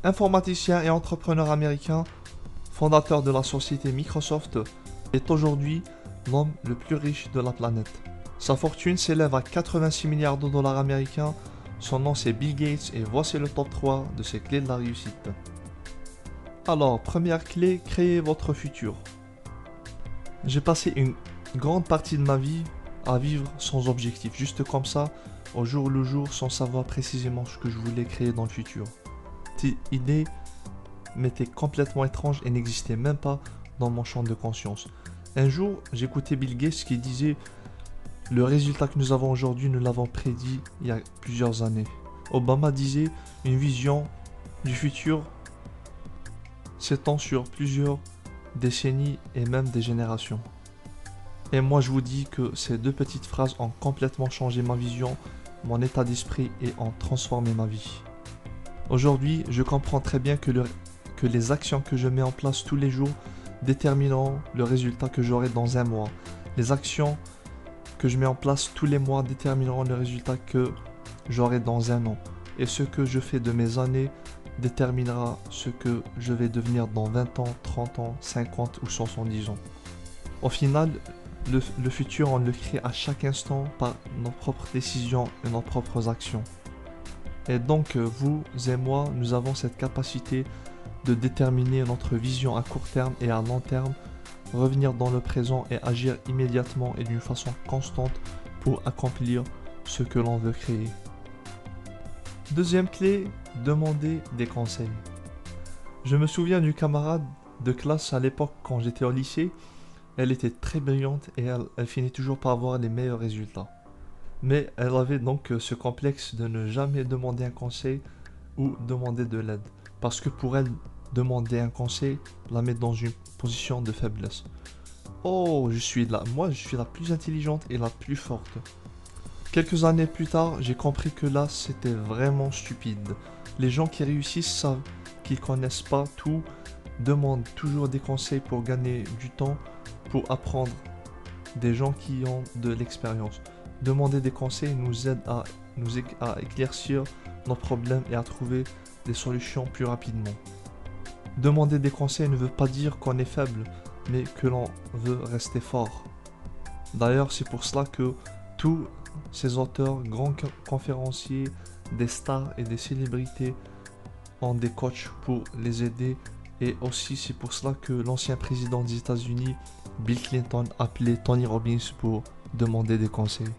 informaticien et entrepreneur américain, fondateur de la société Microsoft, est aujourd'hui l'homme le plus riche de la planète. Sa fortune s'élève à 86 milliards de dollars américains. Son nom c'est Bill Gates et voici le top 3 de ses clés de la réussite. Alors, première clé, créez votre futur. J'ai passé une grande partie de ma vie à vivre sans objectif, juste comme ça, au jour le jour, sans savoir précisément ce que je voulais créer dans le futur. Cette idée m'était complètement étrange et n'existait même pas dans mon champ de conscience. Un jour, j'écoutais Bill Gates qui disait « Le résultat que nous avons aujourd'hui, nous l'avons prédit il y a plusieurs années. » Obama disait « Une vision du futur s'étend sur plusieurs décennies et même des générations. » Et moi je vous dis que ces deux petites phrases ont complètement changé ma vision, mon état d'esprit et ont transformé ma vie. Aujourd'hui, je comprends très bien que les actions que je mets en place tous les jours détermineront le résultat que j'aurai dans un mois. Les actions que je mets en place tous les mois détermineront le résultat que j'aurai dans un an. Et ce que je fais de mes années déterminera ce que je vais devenir dans 20 ans, 30 ans, 50 ou 70 ans. Au final, le futur, on le crée à chaque instant par nos propres décisions et nos propres actions. Et donc, vous et moi, nous avons cette capacité de déterminer notre vision à court terme et à long terme, revenir dans le présent et agir immédiatement et d'une façon constante pour accomplir ce que l'on veut créer. Deuxième clé, demander des conseils. Je me souviens d'une camarade de classe à l'époque quand j'étais au lycée. Elle était très brillante et elle finit toujours par avoir les meilleurs résultats. Mais elle avait donc ce complexe de ne jamais demander un conseil ou demander de l'aide. Parce que pour elle, demander un conseil la met dans une position de faiblesse. Oh, moi je suis la plus intelligente et la plus forte. Quelques années plus tard, j'ai compris que là, c'était vraiment stupide. Les gens qui réussissent savent qu'ils connaissent pas tout, demandent toujours des conseils pour gagner du temps, pour apprendre des gens qui ont de l'expérience. Demander des conseils nous aide à éclaircir nos problèmes et à trouver des solutions plus rapidement. Demander des conseils ne veut pas dire qu'on est faible, mais que l'on veut rester fort. D'ailleurs, c'est pour cela que tous ces auteurs, grands conférenciers, des stars et des célébrités ont des coachs pour les aider. Et aussi, c'est pour cela que l'ancien président des États-Unis, Bill Clinton, appelait Tony Robbins pour demander des conseils.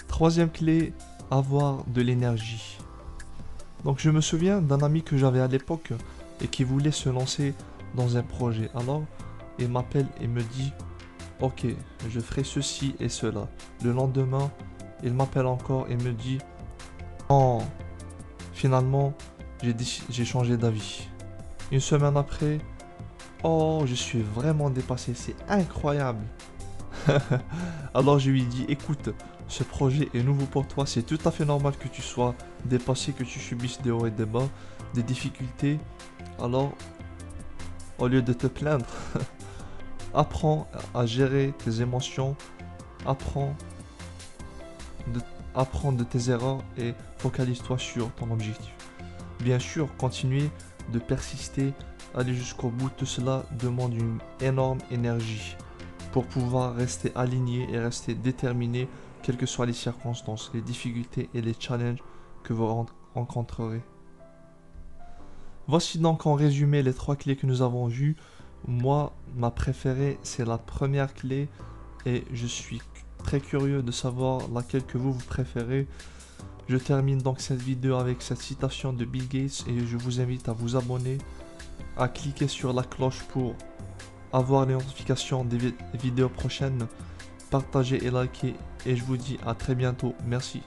Troisième clé, avoir de l'énergie. Donc je me souviens d'un ami que j'avais à l'époque et qui voulait se lancer dans un projet. Alors, il m'appelle et me dit « Ok, je ferai ceci et cela. » Le lendemain, il m'appelle encore et me dit « Non, finalement, j'ai changé d'avis. » Une semaine après, « Oh, je suis vraiment dépassé, c'est incroyable. » Alors je lui dis « Écoute, ce projet est nouveau pour toi, c'est tout à fait normal que tu sois dépassé, que tu subisses des hauts et des bas, des difficultés. Alors, au lieu de te plaindre, apprends à gérer tes émotions, apprends de tes erreurs et focalise-toi sur ton objectif. Bien sûr, continuer de persister, aller jusqu'au bout, tout cela demande une énorme énergie pour pouvoir rester aligné et rester déterminé, quelles que soient les circonstances, les difficultés et les challenges que vous rencontrerez. Voici donc en résumé les 3 clés que nous avons vues. Moi, ma préférée, c'est la première clé et je suis très curieux de savoir laquelle que vous préférez. Je termine donc cette vidéo avec cette citation de Bill Gates et je vous invite à vous abonner, à cliquer sur la cloche pour avoir les notifications des vidéos prochaines, partager et liker et je vous dis à très bientôt. Merci.